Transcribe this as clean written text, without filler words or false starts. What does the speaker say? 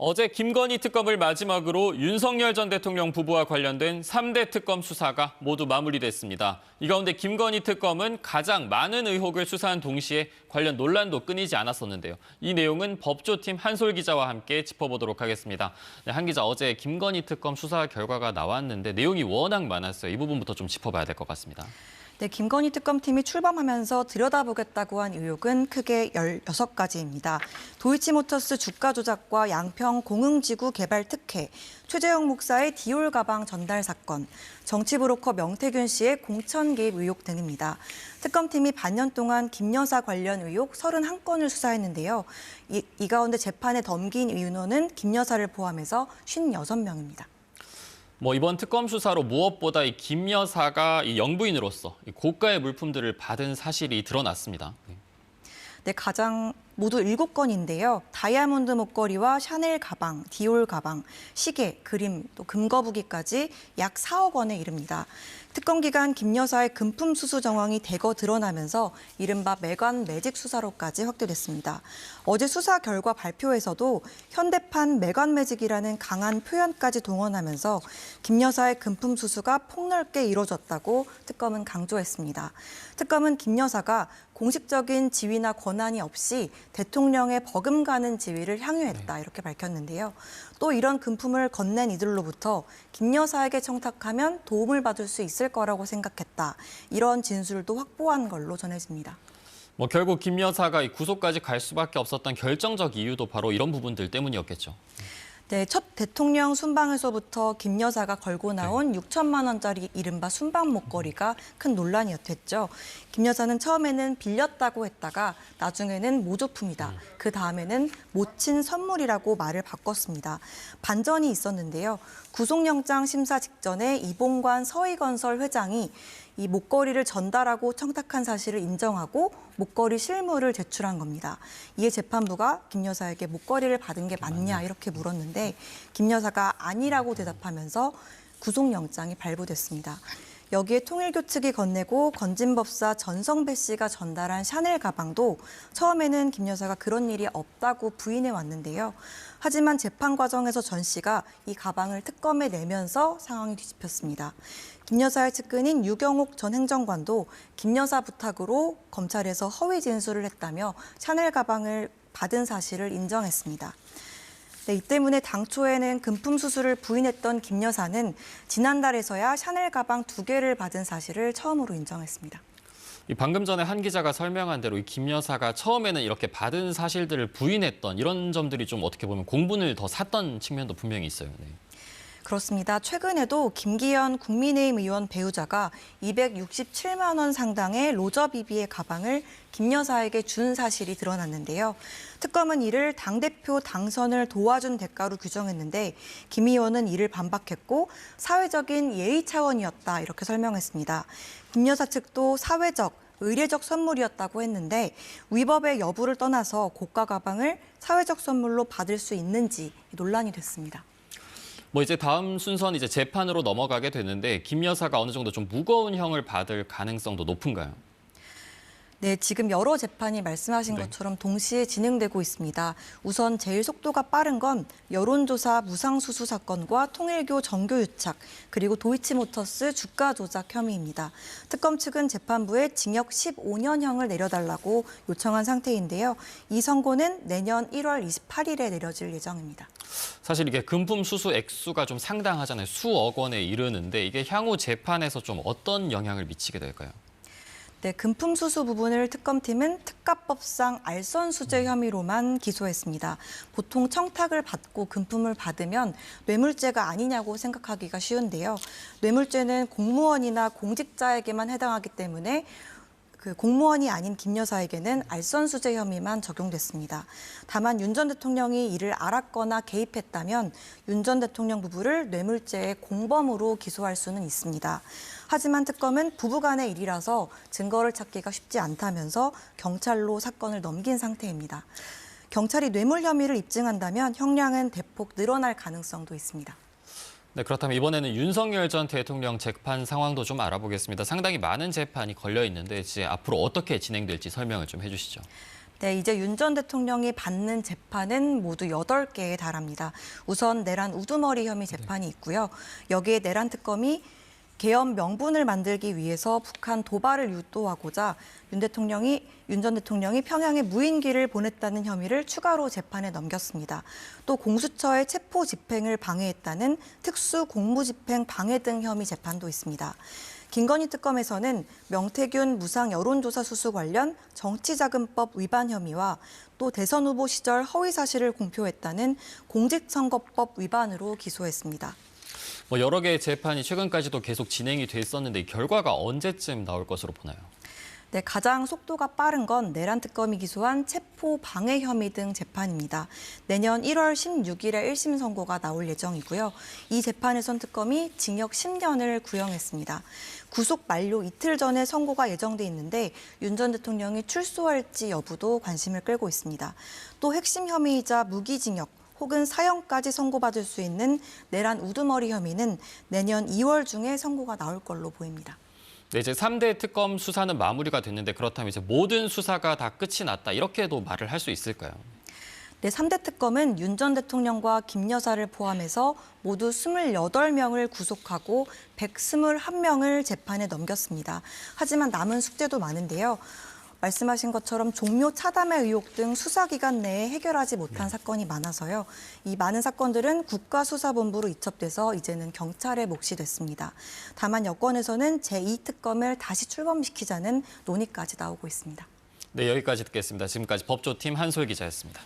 어제 김건희 특검을 마지막으로 윤석열 전 대통령 부부와 관련된 3대 특검 수사가 모두 마무리됐습니다. 이 가운데 김건희 특검은 가장 많은 의혹을 수사한 동시에 관련 논란도 끊이지 않았었는데요. 이 내용은 법조팀 한솔 기자와 함께 짚어보도록 하겠습니다. 네, 한 기자, 어제 김건희 특검 수사 결과가 나왔는데 내용이 워낙 많았어요. 이 부분부터 좀 짚어봐야 될 것 같습니다. 네, 김건희 특검팀이 출범하면서 들여다보겠다고 한 의혹은 크게 16가지입니다. 도이치모터스 주가 조작과 양평 공흥지구 개발 특혜, 최재형 목사의 디올 가방 전달 사건, 정치 브로커 명태균 씨의 공천 개입 의혹 등입니다. 특검팀이 반년 동안 김 여사 관련 의혹 31건을 수사했는데요. 이 가운데 재판에 넘긴 인원은 김 여사를 포함해서 56명입니다. 이번 특검 수사로 무엇보다 이 김 여사가 이 영부인으로서 고가의 물품들을 받은 사실이 드러났습니다. 네, 가장 모두 7건인데요. 다이아몬드 목걸이와 샤넬 가방, 디올 가방, 시계, 그림, 또 금거북이까지 약 4억 원에 이릅니다. 특검 기간 김 여사의 금품 수수 정황이 대거 드러나면서 이른바 매관 매직 수사로까지 확대됐습니다. 어제 수사 결과 발표에서도 현대판 매관 매직이라는 강한 표현까지 동원하면서 김 여사의 금품 수수가 폭넓게 이루어졌다고 특검은 강조했습니다. 특검은 김 여사가 공식적인 지위나 권한이 없이 대통령의 버금가는 지위를 향유했다 이렇게 밝혔는데요. 또 이런 금품을 건넨 이들로부터 김 여사에게 청탁하면 도움을 받을 수 있을 거라고 생각했다. 이런 진술도 확보한 걸로 전해집니다. 결국 김 여사가 이 구속까지 갈 수밖에 없었던 결정적 이유도 바로 이런 부분들 때문이었겠죠. 네, 첫 대통령 순방에서부터 김 여사가 걸고 나온 6천만 원짜리 이른바 순방 목걸이가 큰 논란이 됐죠. 김 여사는 처음에는 빌렸다고 했다가 나중에는 모조품이다. 그 다음에는 모친 선물이라고 말을 바꿨습니다. 반전이 있었는데요. 구속영장 심사 직전에 이봉관 서희건설 회장이 이 목걸이를 전달하고 청탁한 사실을 인정하고 목걸이 실물을 제출한 겁니다. 이에 재판부가 김 여사에게 목걸이를 받은 게 맞냐 이렇게 물었는데 김 여사가 아니라고 대답하면서 구속영장이 발부됐습니다. 여기에 통일교 측이 건네고 건진법사 전성배 씨가 전달한 샤넬 가방도 처음에는 김 여사가 그런 일이 없다고 부인해 왔는데요. 하지만 재판 과정에서 전 씨가 이 가방을 특검에 내면서 상황이 뒤집혔습니다. 김 여사의 측근인 유경옥 전 행정관도 김 여사 부탁으로 검찰에서 허위 진술을 했다며 샤넬 가방을 받은 사실을 인정했습니다. 네, 이 때문에 당초에는 금품 수수를 부인했던 김 여사는 지난달에서야 샤넬 가방 2개를 받은 사실을 처음으로 인정했습니다. 방금 전에 한 기자가 설명한 대로 이 김 여사가 처음에는 이렇게 받은 사실들을 부인했던 이런 점들이 좀 어떻게 보면 공분을 더 샀던 측면도 분명히 있어요. 네. 그렇습니다. 최근에도 김기현 국민의힘 의원 배우자가 267만 원 상당의 로저비비의 가방을 김 여사에게 준 사실이 드러났는데요. 특검은 이를 당대표 당선을 도와준 대가로 규정했는데 김 의원은 이를 반박했고 사회적인 예의 차원이었다 이렇게 설명했습니다. 김 여사 측도 사회적, 의례적 선물이었다고 했는데 위법의 여부를 떠나서 고가 가방을 사회적 선물로 받을 수 있는지 논란이 됐습니다. 이제 다음 순서는 이제 재판으로 넘어가게 되는데 김 여사가 어느 정도 좀 무거운 형을 받을 가능성도 높은가요? 네, 지금 여러 재판이 말씀하신 것처럼 동시에 진행되고 있습니다. 우선 제일 속도가 빠른 건 여론조사 무상수수 사건과 통일교 정교유착, 그리고 도이치모터스 주가 조작 혐의입니다. 특검 측은 재판부에 징역 15년형을 내려달라고 요청한 상태인데요. 이 선고는 내년 1월 28일에 내려질 예정입니다. 사실 이게 금품 수수 액수가 좀 상당하잖아요. 수억 원에 이르는데 이게 향후 재판에서 좀 어떤 영향을 미치게 될까요? 네, 금품 수수 부분을 특검팀은 특가법상 알선수재 혐의로만 기소했습니다. 보통 청탁을 받고 금품을 받으면 뇌물죄가 아니냐고 생각하기가 쉬운데요. 뇌물죄는 공무원이나 공직자에게만 해당하기 때문에 그 공무원이 아닌 김 여사에게는 알선수재 혐의만 적용됐습니다. 다만 윤 전 대통령이 이를 알았거나 개입했다면 윤 전 대통령 부부를 뇌물죄의 공범으로 기소할 수는 있습니다. 하지만 특검은 부부간의 일이라서 증거를 찾기가 쉽지 않다면서 경찰로 사건을 넘긴 상태입니다. 경찰이 뇌물 혐의를 입증한다면 형량은 대폭 늘어날 가능성도 있습니다. 네, 그렇다면 이번에는 윤석열 전 대통령 재판 상황도 좀 알아보겠습니다. 상당히 많은 재판이 걸려 있는데 이제 앞으로 어떻게 진행될지 설명을 좀 해주시죠. 네, 이제 윤 전 대통령이 받는 재판은 모두 8개에 달합니다. 우선 내란 우두머리 혐의 재판이 있고요. 여기에 내란 특검이 계엄 명분을 만들기 위해서 북한 도발을 유도하고자 윤 전 대통령이 평양에 무인기를 보냈다는 혐의를 추가로 재판에 넘겼습니다. 또 공수처의 체포 집행을 방해했다는 특수 공무집행 방해 등 혐의 재판도 있습니다. 김건희 특검에서는 명태균 무상 여론조사 수수 관련 정치자금법 위반 혐의와 또 대선 후보 시절 허위 사실을 공표했다는 공직선거법 위반으로 기소했습니다. 여러 개의 재판이 최근까지도 계속 진행이 됐었는데 이 결과가 언제쯤 나올 것으로 보나요? 네, 가장 속도가 빠른 건 내란 특검이 기소한 체포 방해 혐의 등 재판입니다. 내년 1월 16일에 1심 선고가 나올 예정이고요. 이 재판에선 특검이 징역 10년을 구형했습니다. 구속 만료 이틀 전에 선고가 예정돼 있는데 윤 전 대통령이 출소할지 여부도 관심을 끌고 있습니다. 또 핵심 혐의이자 무기징역 혹은 사형까지 선고받을 수 있는 내란 우두머리 혐의는 내년 2월 중에 선고가 나올 걸로 보입니다. 네, 이제 3대 특검 수사는 마무리가 됐는데 그렇다면 이제 모든 수사가 다 끝이 났다 이렇게도 말을 할 수 있을까요? 네, 3대 특검은 윤 전 대통령과 김 여사를 포함해서 모두 28명을 구속하고 121명을 재판에 넘겼습니다. 하지만 남은 숙제도 많은데요. 말씀하신 것처럼 종묘 차담의 의혹 등 수사기간 내에 해결하지 못한 사건이 많아서요. 이 많은 사건들은 국가수사본부로 이첩돼서 이제는 경찰에 몫이 됐습니다. 다만 여권에서는 제2특검을 다시 출범시키자는 논의까지 나오고 있습니다. 네, 여기까지 듣겠습니다. 지금까지 법조팀 한솔 기자였습니다.